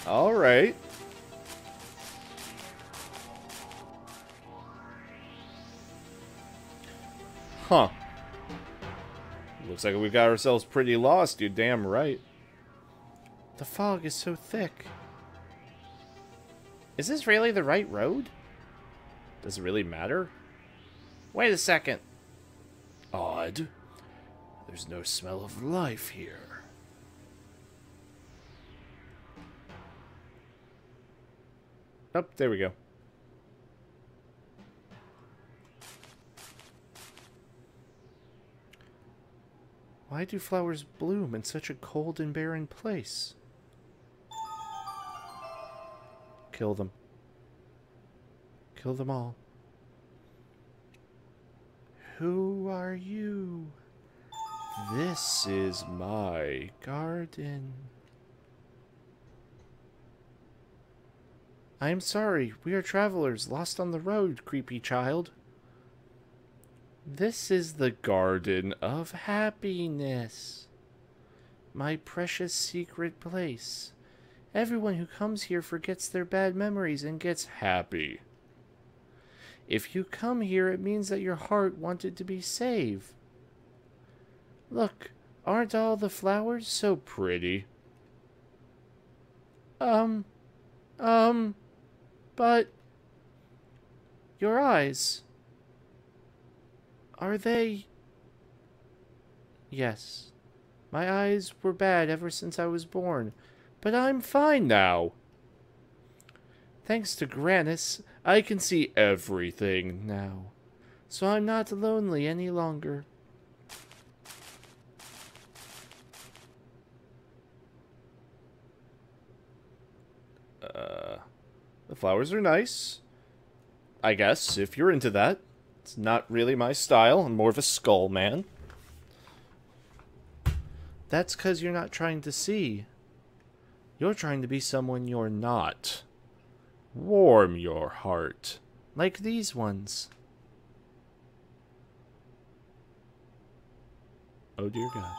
Alright. Huh. Looks like we got ourselves pretty lost, you're damn right. The fog is so thick. Is this really the right road? Does it really matter? Wait a second. Odd. There's no smell of life here. Oh, there we go. Why do flowers bloom in such a cold and barren place? Kill them. Kill them all. Who are you? This is my garden. I am sorry, we are travelers lost on the road, creepy child. This is the Garden of Happiness. My precious secret place. Everyone who comes here forgets their bad memories and gets happy. If you come here, it means that your heart wanted to be saved. Look, aren't all the flowers so pretty? But your eyes, are they? Yes, my eyes were bad ever since I was born, but I'm fine now. Thanks to Grannis, I can see everything now, so I'm not lonely any longer. The flowers are nice, I guess, if you're into that. It's not really my style. I'm more of a skull man. That's 'cause you're not trying to see. You're trying to be someone you're not. Warm your heart, like these ones. Oh dear God.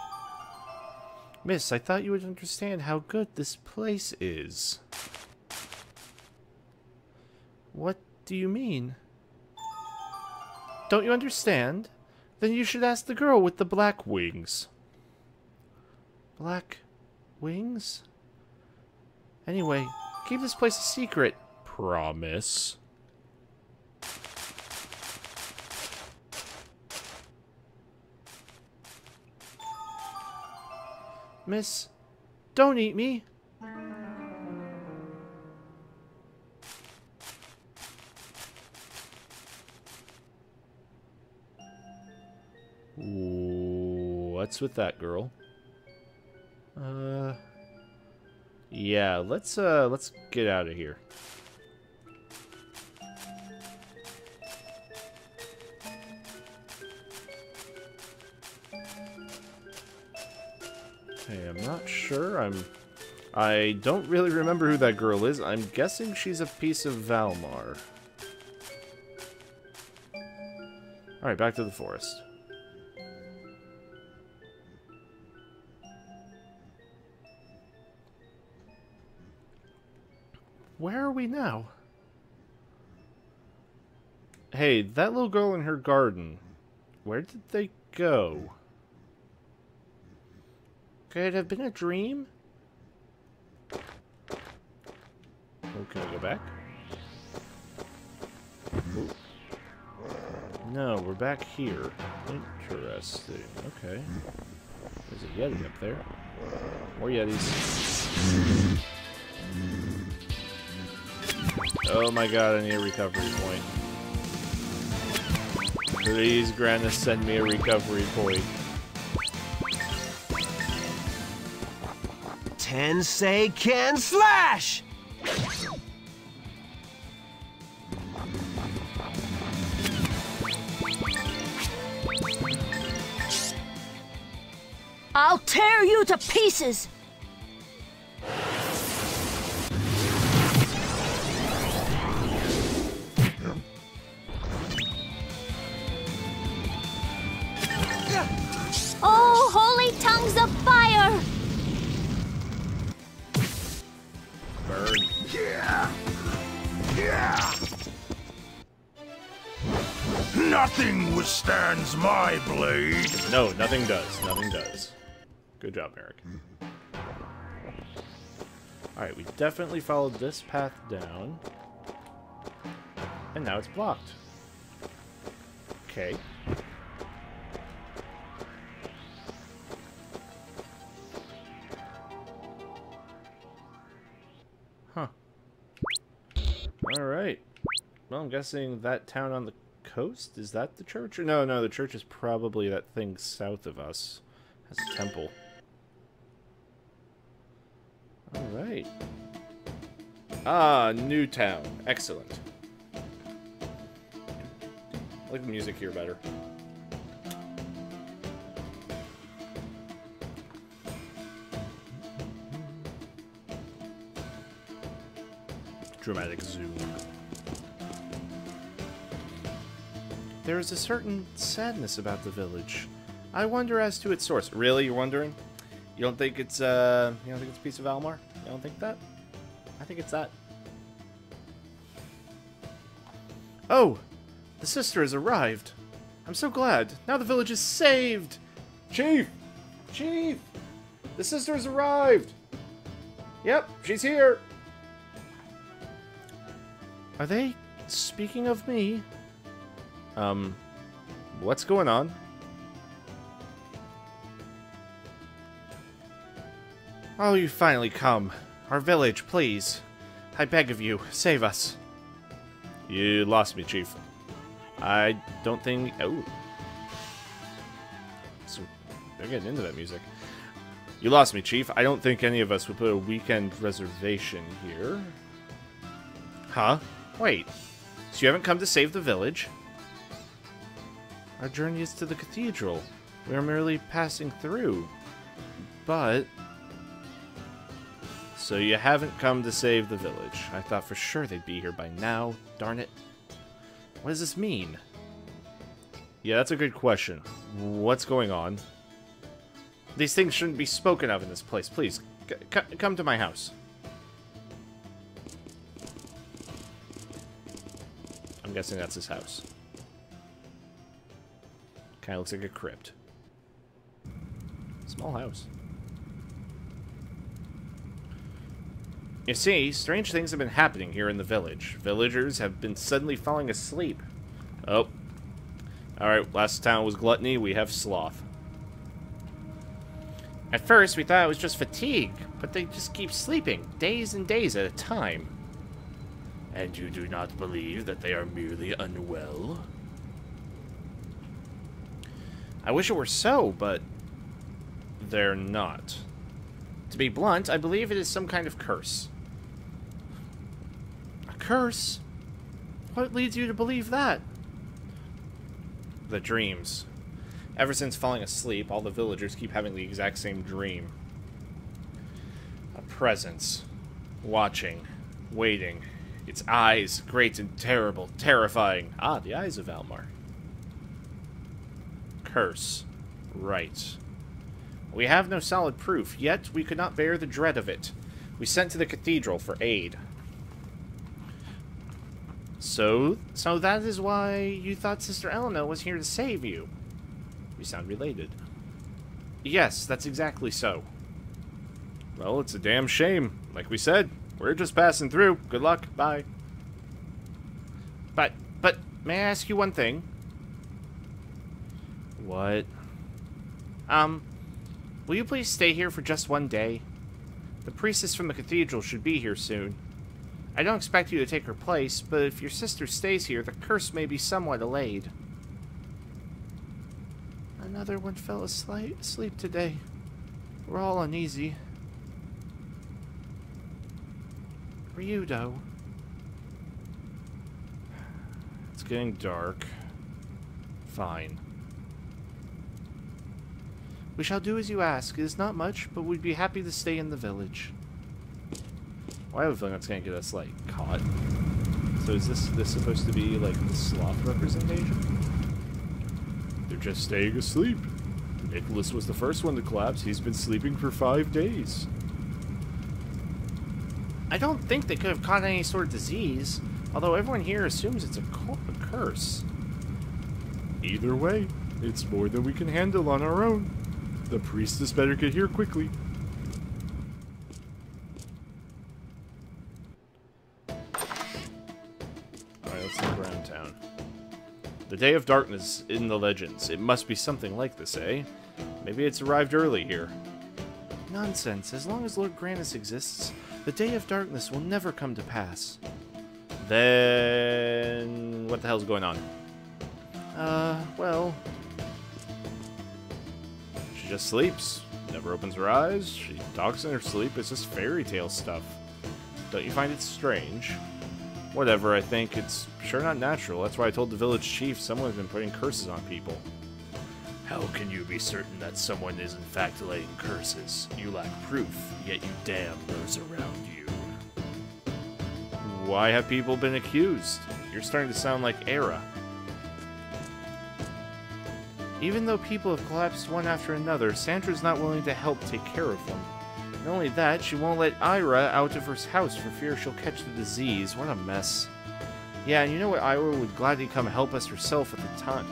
Miss, I thought you would understand how good this place is. What do you mean? Don't you understand? Then you should ask the girl with the black wings. Black wings? Anyway, keep this place a secret. Promise. Miss, don't eat me. What's with that girl? Yeah, let's get out of here. Hey, I'm not sure. I don't really remember who that girl is. I'm guessing she's a piece of Valmar. Alright, back to the forest. Where are we now? Hey, that little girl in her garden. Where did they go? Could it have been a dream? Oh, can I go back? Ooh. No, we're back here. Interesting. Okay. There's a Yeti up there. More Yetis. Oh my god, I need a recovery point. Please, Grandia, send me a recovery point. Tensei can slash! I'll tear you to pieces! Oh, holy tongues of fire! Burn. Nothing withstands my blade. No, nothing does. Nothing does. Good job, Eric. Alright, we definitely followed this path down. And now it's blocked. Okay. Huh. Alright. Well, I'm guessing that town on the coast? Is that the church? Or no, the church is probably that thing south of us. Has a temple. Alright. Ah, new town. Excellent. I like the music here better. Dramatic zoom. There is a certain sadness about the village. I wonder as to its source. Really, you're wondering? You don't think it's a piece of Almar? You don't think that? I think it's that. Oh, the sister has arrived. I'm so glad. Now the village is saved. Chief, Chief, the sister has arrived. Yep, she's here. Are they speaking of me? What's going on? Oh, you finally come. Our village, please. I beg of you, save us. You lost me, Chief. I don't think... Oh. So, they're getting into that music. You lost me, Chief. I don't think any of us would put a weekend reservation here. Huh? Wait. So you haven't come to save the village? Our journey is to the cathedral. We are merely passing through. But... So you haven't come to save the village. I thought for sure they'd be here by now. Darn it. What does this mean? Yeah, that's a good question. What's going on? These things shouldn't be spoken of in this place. Please, come to my house. I'm guessing that's his house. Kind of looks like a crypt. Small house. You see, strange things have been happening here in the village. Villagers have been suddenly falling asleep. Oh. Alright, last town was gluttony, we have sloth. At first, we thought it was just fatigue, but they just keep sleeping, days and days at a time. And you do not believe that they are merely unwell? I wish it were so, but they're not. To be blunt, I believe it is some kind of curse. A curse? What leads you to believe that? The dreams. Ever since falling asleep, all the villagers keep having the exact same dream. A presence. Watching. Waiting. Its eyes, great and terrible, terrifying. Ah, the eyes of Almar. Curse. Right. We have no solid proof, yet we could not bear the dread of it. We sent to the cathedral for aid. So that is why you thought Sister Elena was here to save you. You sound related. Yes, that's exactly so. Well, it's a damn shame. Like we said, we're just passing through. Good luck. Bye. But, may I ask you one thing? What? Will you please stay here for just one day? The priestess from the cathedral should be here soon. I don't expect you to take her place, but if your sister stays here, the curse may be somewhat allayed. Another one fell asleep today. We're all uneasy. Ryudo. It's getting dark. Fine. We shall do as you ask. It is not much, but we'd be happy to stay in the village. Well, I have a feeling that's going to get us, like, caught. So is this supposed to be, like, the sloth representation? They're just staying asleep. Nicholas was the first one to collapse. He's been sleeping for 5 days. I don't think they could have caught any sort of disease, although everyone here assumes it's a curse. Either way, it's more than we can handle on our own. The priestess better get here quickly. Alright, let's look around town. The Day of Darkness in the legends. It must be something like this, eh? Maybe it's arrived early here. Nonsense. As long as Lord Grandis exists, the Day of Darkness will never come to pass. Then... what the hell's going on? Well... she just sleeps. Never opens her eyes. She talks in her sleep. It's just fairy tale stuff. Don't you find it strange? Whatever, I think. It's sure not natural. That's why I told the village chief someone's been putting curses on people. How can you be certain that someone is in fact laying curses? You lack proof, yet you damn those around you. Why have people been accused? You're starting to sound like Era. Even though people have collapsed one after another, Sandra's not willing to help take care of them. Not only that, she won't let Ira out of her house for fear she'll catch the disease. What a mess. Yeah, and you know what? Ira would gladly come help us herself at the time.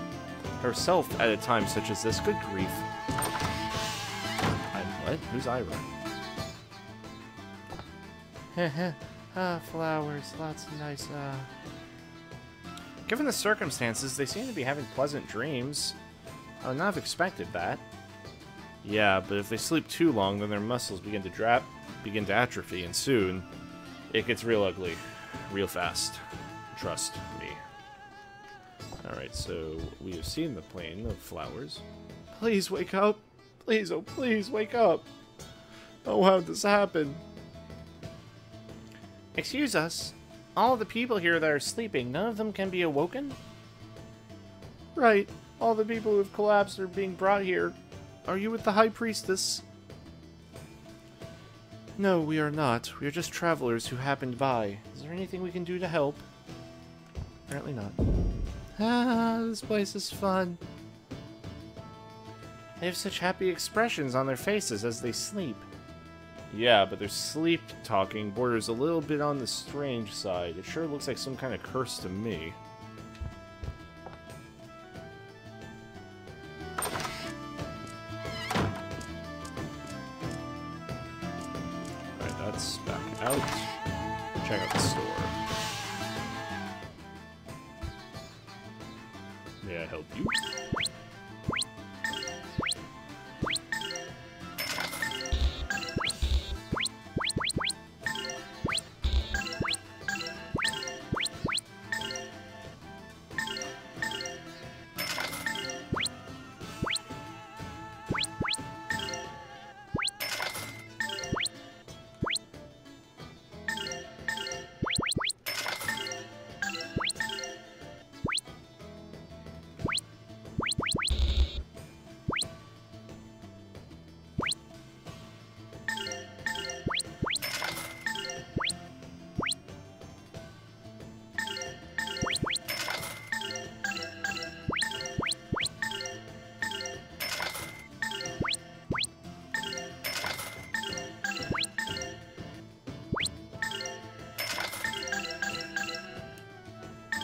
Herself at a time such as this. Good grief. What? Who's Ira? Flowers. Lots of nice, Given the circumstances, they seem to be having pleasant dreams. I would not have expected that. Yeah, but if they sleep too long, then their muscles begin to atrophy, and soon it gets real ugly, real fast. Trust me. Alright, so we have seen the plain of flowers. Please wake up. Please, oh please, wake up. Oh, how did this happen? Excuse us. All the people here that are sleeping, none of them can be awoken? Right. All the people who have collapsed are being brought here. Are you with the High Priestess? No, we are not. We are just travelers who happened by. Is there anything we can do to help? Apparently not. Ah, this place is fun. They have such happy expressions on their faces as they sleep. Yeah, but their sleep talking borders a little bit on the strange side. It sure looks like some kind of curse to me. Let's back out. Check out the store. May I help you?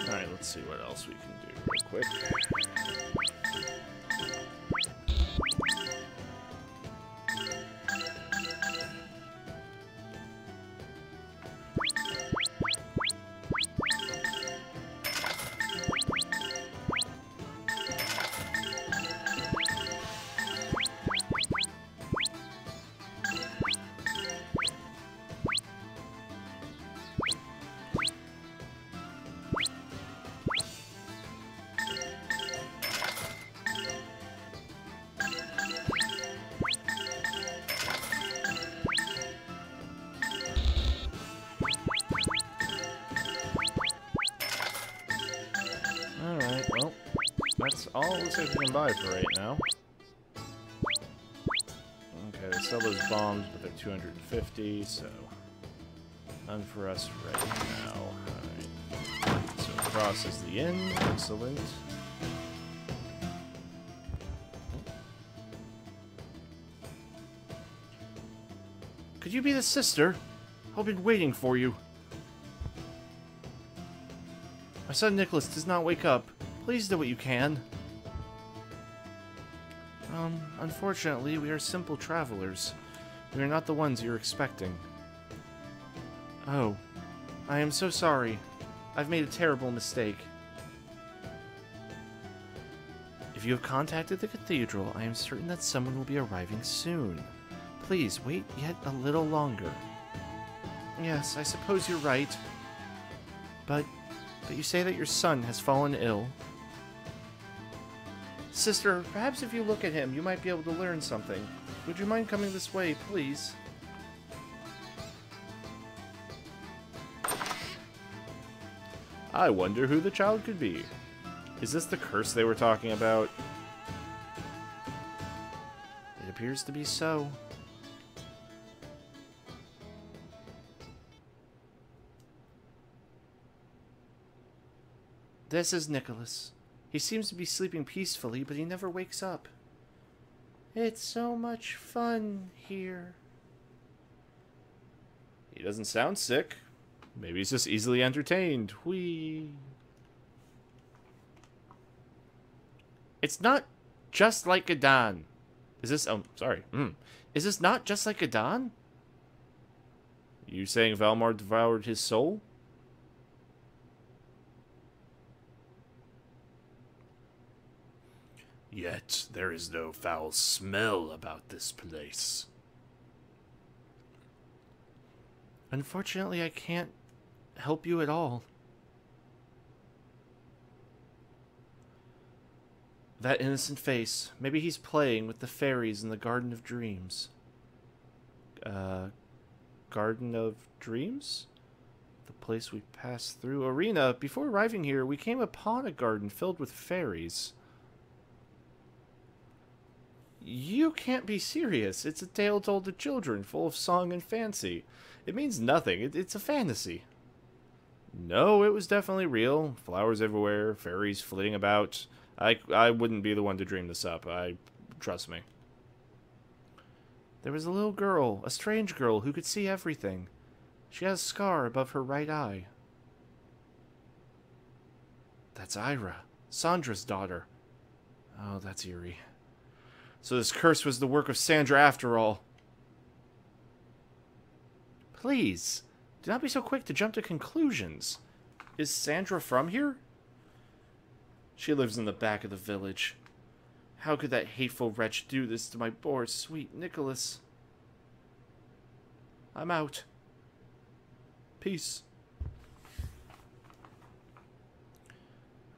Alright, let's see what else we can do real quick. Alright, well, that's all it looks like we can buy for right now. Okay, they sell those bombs, but they're 250, so none for us right now. Alright, so across is the inn, excellent. Could you be the sister? I've been waiting for you. My son Nicholas does not wake up. Please do what you can. Unfortunately, we are simple travelers. We are not the ones you're expecting. Oh, I am so sorry. I've made a terrible mistake. If you have contacted the cathedral, I am certain that someone will be arriving soon. Please, wait yet a little longer. Yes, I suppose you're right. But you say that your son has fallen ill. Sister, perhaps if you look at him, you might be able to learn something. Would you mind coming this way, please? I wonder who the child could be. Is this the curse they were talking about? It appears to be so. This is Nicholas. He seems to be sleeping peacefully, but he never wakes up. It's so much fun here. He doesn't sound sick. Maybe he's just easily entertained. Whee! It's not just like Gadon. Is this... Oh, sorry. Is this not just like Gadon? You saying Valmar devoured his soul? Yet there is no foul smell about this place. Unfortunately, I can't help you at all. That innocent face. Maybe he's playing with the fairies in the Garden of Dreams. Garden of Dreams? The place we passed through. Arena, before arriving here, we came upon a garden filled with fairies. You can't be serious. It's a tale told to children, full of song and fancy. It means nothing. It's a fantasy. No, it was definitely real. Flowers everywhere, fairies flitting about. I wouldn't be the one to dream this up. Trust me. There was a little girl, a strange girl, who could see everything. She has a scar above her right eye. That's Ira, Sandra's daughter. Oh, that's eerie. So this curse was the work of Sandra after all. Please, do not be so quick to jump to conclusions. Is Sandra from here? She lives in the back of the village. How could that hateful wretch do this to my poor, sweet Nicholas? I'm out. Peace.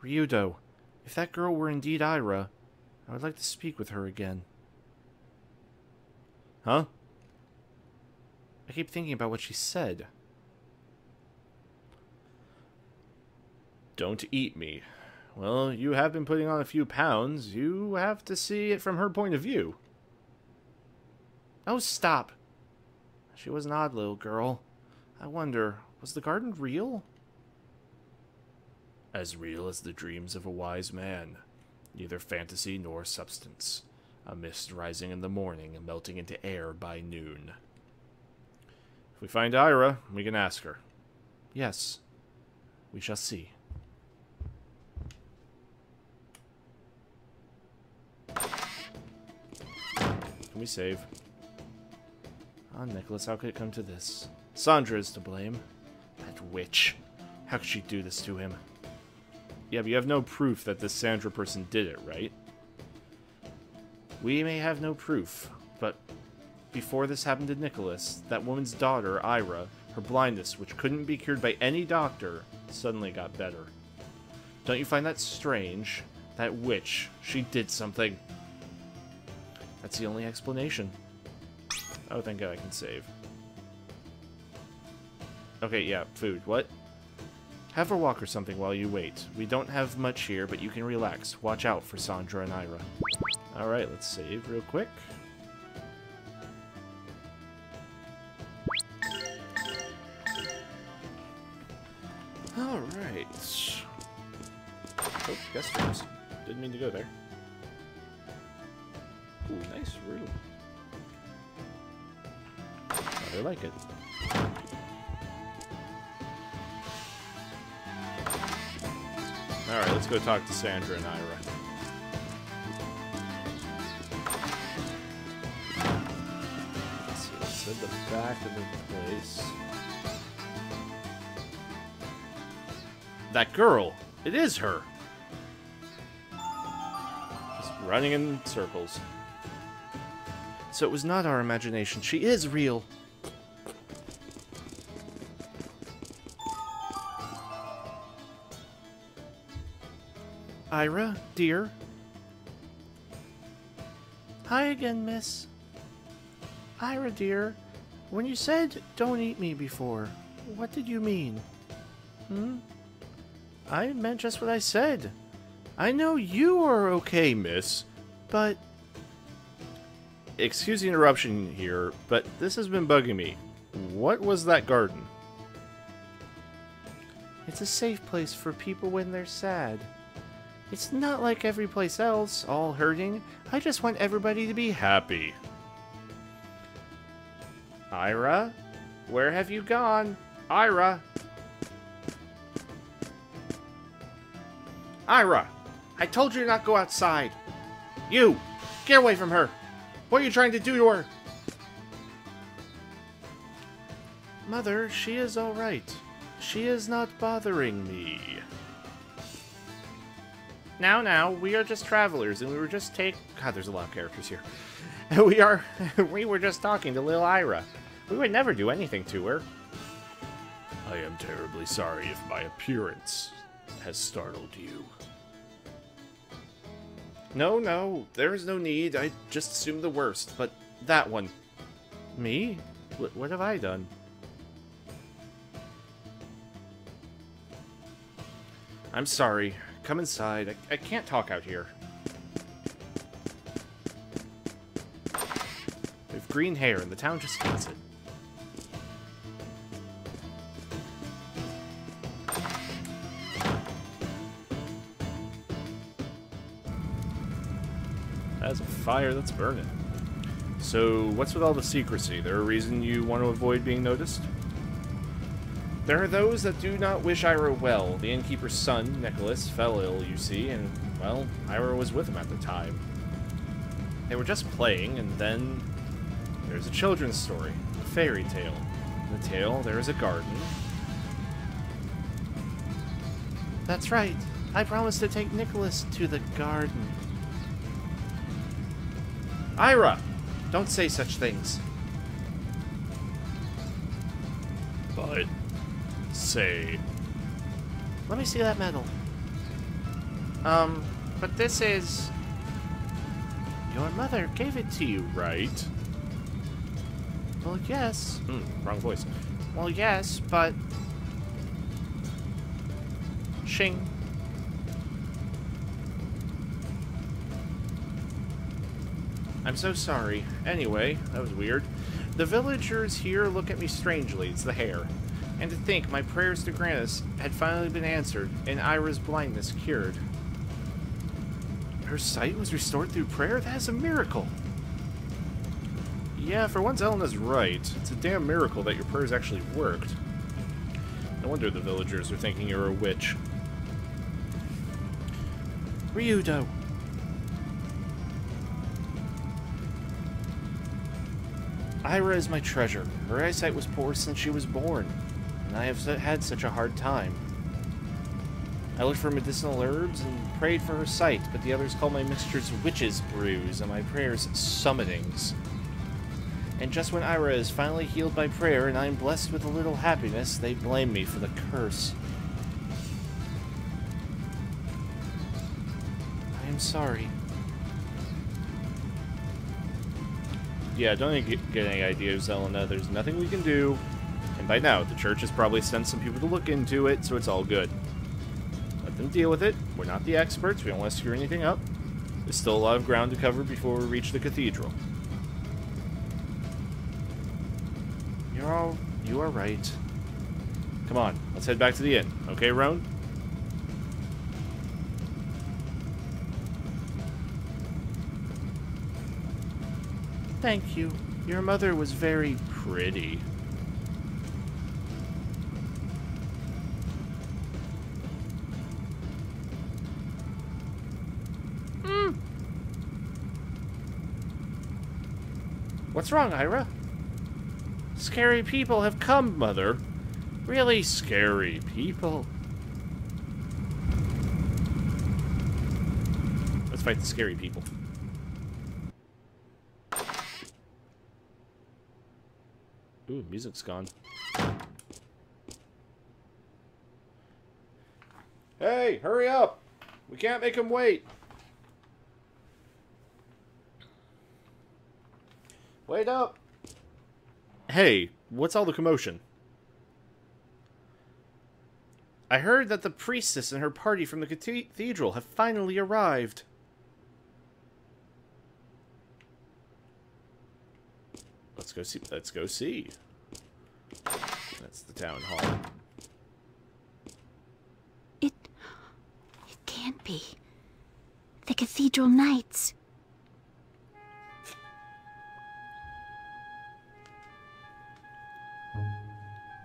Ryudo, if that girl were indeed Ira, I would like to speak with her again. Huh? I keep thinking about what she said. Don't eat me. Well, you have been putting on a few pounds. You have to see it from her point of view. Oh, stop. She was an odd little girl. I wonder, was the garden real? As real as the dreams of a wise man. Neither fantasy nor substance. A mist rising in the morning and melting into air by noon. If we find Ira, we can ask her. Yes, we shall see. Can we save? Ah, Nicholas, how could it come to this? Sandra is to blame. That witch. How could she do this to him? Yeah, but you have no proof that this Sandra person did it, right? We may have no proof, but before this happened to Nicholas, that woman's daughter, Ira, her blindness, which couldn't be cured by any doctor, suddenly got better. Don't you find that strange? That witch, she did something. That's the only explanation. Oh, thank God I can save. Okay, yeah, food. What? Have her walk or something while you wait. We don't have much here, but you can relax. Watch out for Sandra and Ira. Alright, let's save real quick. Alright. Oh, guest rooms. Didn't mean to go there. Ooh, nice room. I like it. Alright, let's go talk to Sandra and Ira. Let's see, it's at the back of the place. That girl! It is her! Just running in circles. So it was not our imagination. She is real! Ira, dear. Hi again, miss. Ira, dear, when you said don't eat me before, what did you mean? I meant just what I said. I know you are okay, miss, but... Excuse the interruption here, but this has been bugging me. What was that garden? It's a safe place for people when they're sad. It's not like every place else, all hurting. I just want everybody to be happy. Ira? Where have you gone? Ira? Ira! I told you to not go outside. You! Get away from her! What are you trying to do to her? Mother, she is alright. She is not bothering me. Now, we are just travelers, and we were just God, there's a lot of characters here. We were just talking to little Ira. We would never do anything to her. I am terribly sorry if my appearance has startled you. No, there is no need. I just assumed the worst, but that one. Me? What have I done? I'm sorry. Come inside. I can't talk out here. We have green hair, and the town just gets it. That's a fire that's burning. So, what's with all the secrecy? There a reason you want to avoid being noticed? There are those that do not wish Ira well. The innkeeper's son, Nicholas, fell ill, you see, and, well, Ira was with him at the time. They were just playing, and then there's a children's story, a fairy tale. In the tale, there is a garden. That's right. I promised to take Nicholas to the garden. Ira! Don't say such things. But... say... Let me see that medal. But this is... Your mother gave it to you, right? Well, yes. Wrong voice. Well, yes, but... Shing. I'm so sorry. Anyway, that was weird. The villagers here look at me strangely. It's the hair. And to think my prayers to Grandia had finally been answered, and Ira's blindness cured. Her sight was restored through prayer? That is a miracle! Yeah, for once Elena's right. It's a damn miracle that your prayers actually worked. No wonder the villagers are thinking you're a witch. Ryudo! Ira is my treasure. Her eyesight was poor since she was born, and I have had such a hard time. I looked for medicinal herbs and prayed for her sight, but the others called my mixtures witches' brews and my prayers summonings. And just when Ira is finally healed by prayer and I am blessed with a little happiness, they blame me for the curse. I am sorry. Yeah, don't get any ideas, Elena. There's nothing we can do. And by now, the church has probably sent some people to look into it, so it's all good. Let them deal with it. We're not the experts. We don't want to screw anything up. There's still a lot of ground to cover before we reach the cathedral. You are right. Come on, let's head back to the inn. Okay, Roan? Thank you. Your mother was very pretty. What's wrong, Ira? Scary people have come, Mother. Really scary people. Let's fight the scary people. Ooh, music's gone. Hey, hurry up! We can't make him wait. Wait up! Hey, what's all the commotion? I heard that the priestess and her party from the cathedral have finally arrived. Let's go see. Let's go see. That's the town hall. It can't be. The Cathedral Knights.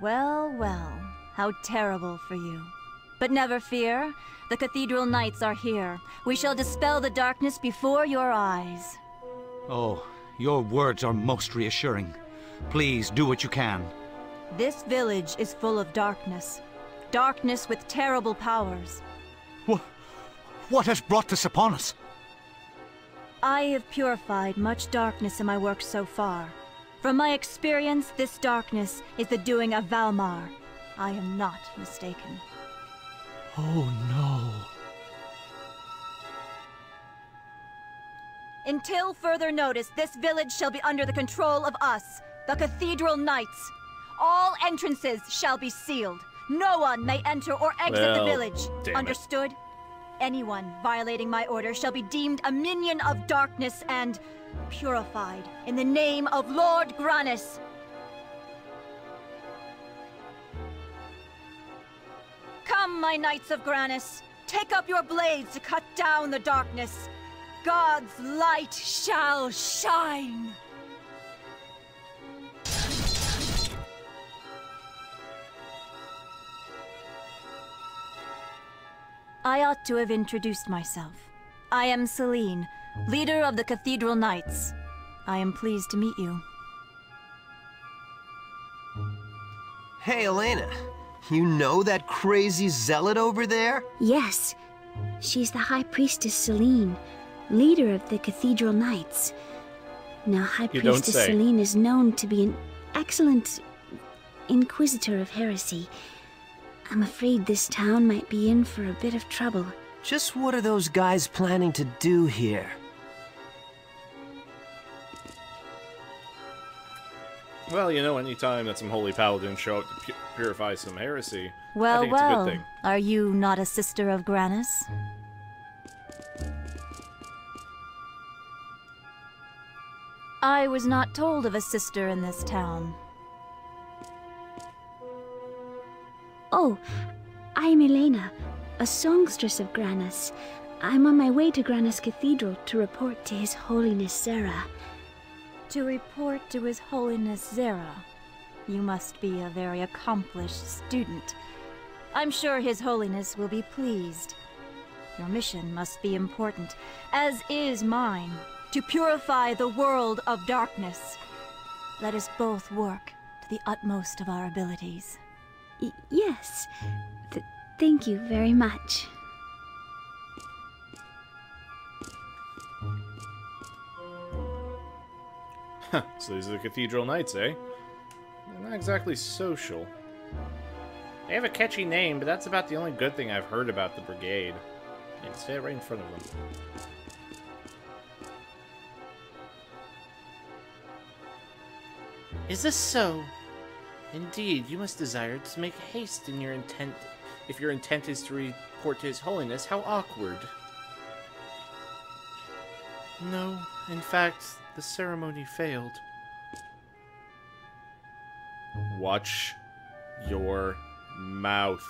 Well, well, how terrible for you. But never fear, the Cathedral Knights are here. We shall dispel the darkness before your eyes. Oh, your words are most reassuring. Please, do what you can. This village is full of darkness. Darkness with terrible powers. What has brought this upon us? I have purified much darkness in my work so far. From my experience, this darkness is the doing of Valmar. I am not mistaken. Oh no. Until further notice, this village shall be under the control of us, the Cathedral Knights. All entrances shall be sealed. No one may enter or exit the village. Damn it. Understood? Anyone violating my order shall be deemed a minion of darkness and purified in the name of Lord Grannis. Come, my Knights of Grannis, take up your blades to cut down the darkness. God's light shall shine. I ought to have introduced myself. I am Celine, leader of the Cathedral Knights. I am pleased to meet you. Hey, Elena. You know that crazy zealot over there? Yes. She's the High Priestess Celine, leader of the Cathedral Knights. Now, High You don't Priestess say. Celine is known to be an excellent inquisitor of heresy. I'm afraid this town might be in for a bit of trouble. Just what are those guys planning to do here? Well, you know, anytime that some holy paladins show up to purify some heresy, I Well, think it's a well, good thing. are you not a sister of Grannis? I was not told of a sister in this town. Oh, I'm Elena, a songstress of Grannis. I'm on my way to Grannis Cathedral to report to His Holiness Zera. To report to His Holiness Zera, you must be a very accomplished student. I'm sure His Holiness will be pleased. Your mission must be important, as is mine, to purify the world of darkness. Let us both work to the utmost of our abilities. Yes. Thank you very much. So these are the Cathedral Knights, eh? They're not exactly social. They have a catchy name, but that's about the only good thing I've heard about the brigade. You can say it right in front of them. Is this so? Indeed, you must desire to make haste in your intent. If your intent is to report to His Holiness, how awkward. No, in fact, the ceremony failed. Watch your mouth.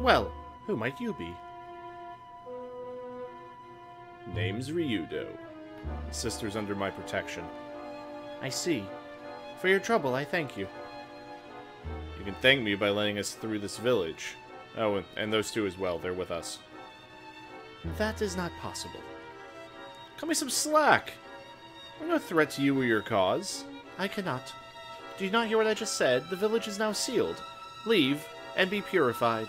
Well, who might you be? Name's Ryudo. Sister's under my protection. I see. For your trouble, I thank you. You can thank me by letting us through this village. Oh, and those two as well. They're with us. That is not possible. Cut me some slack. We're no threat to you or your cause. I cannot. Do you not hear what I just said? The village is now sealed. Leave, and be purified.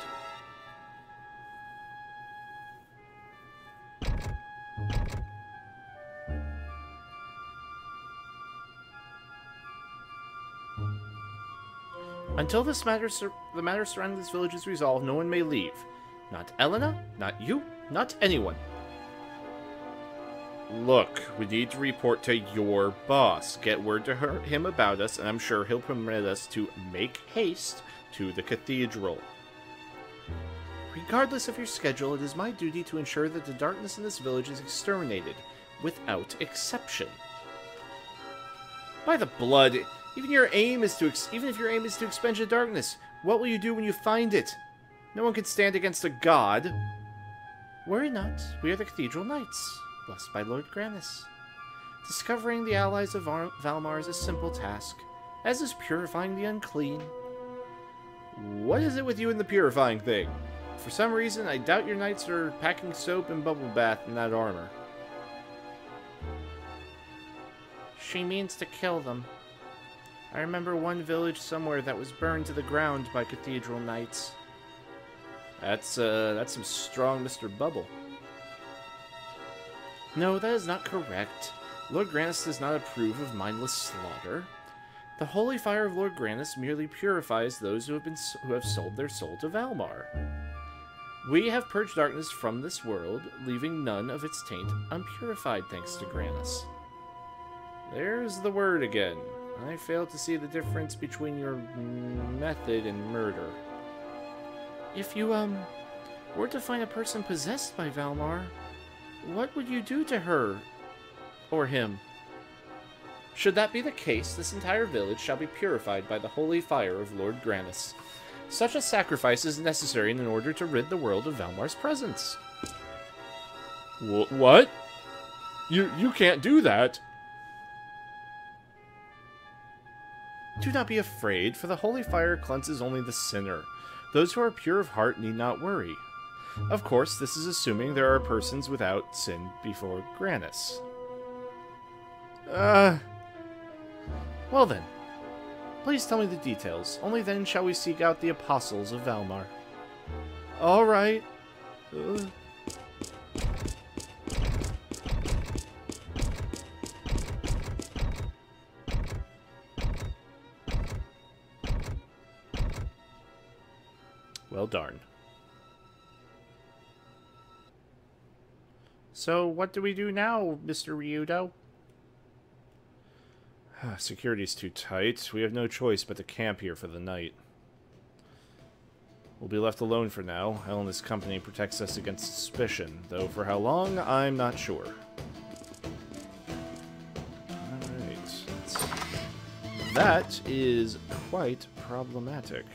Until the matter surrounding this village is resolved, no one may leave. Not Elena, not you, not anyone. Look, we need to report to your boss. Get word to him about us, and I'm sure he'll permit us to make haste to the cathedral. Regardless of your schedule, it is my duty to ensure that the darkness in this village is exterminated, without exception. By the blood, even if your aim is to expunge the darkness, what will you do when you find it? No one can stand against a god. Worry not, we are the Cathedral Knights, blessed by Lord Grannis. Discovering the allies of Valmar is a simple task, as is purifying the unclean. What is it with you and the purifying thing? For some reason, I doubt your knights are packing soap and bubble bath in that armor. She means to kill them. I remember one village somewhere that was burned to the ground by Cathedral Knights. That's some strong Mr. Bubble. No, that is not correct. Lord Grannis does not approve of mindless slaughter. The holy fire of Lord Grannis merely purifies those who have sold their soul to Valmar. We have purged darkness from this world, leaving none of its taint unpurified thanks to Grannis. There's the word again. I fail to see the difference between your method and murder. If you, were to find a person possessed by Valmar, what would you do to her? Or him? Should that be the case, this entire village shall be purified by the holy fire of Lord Grannis. Such a sacrifice is necessary in order to rid the world of Valmar's presence. What? You can't do that. Do not be afraid, for the holy fire cleanses only the sinner. Those who are pure of heart need not worry. Of course, this is assuming there are persons without sin before Grannis. Well then. Please tell me the details. Only then shall we seek out the apostles of Valmar. Alright. Well, darn. So, what do we do now, Mr. Ryudo? Security's too tight. We have no choice but to camp here for the night. We'll be left alone for now. Elena's company protects us against suspicion, though for how long, I'm not sure. Alright. That is quite problematic.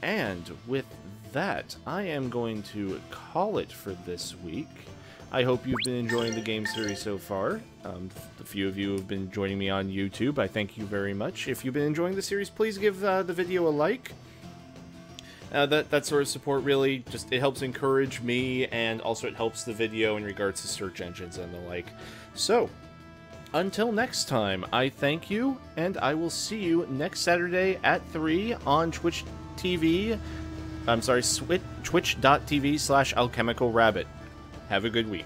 And with that, I am going to call it for this week. I hope you've been enjoying the game series so far. The few of you who have been joining me on YouTube, I thank you very much. If you've been enjoying the series, please give the video a like. That sort of support really just, it helps encourage me, and also it helps the video in regards to search engines and the like. So, until next time, I thank you, and I will see you next Saturday at 3 on Twitch TV. I'm sorry, twitch.tv/alchemicalrabbit. Have a good week.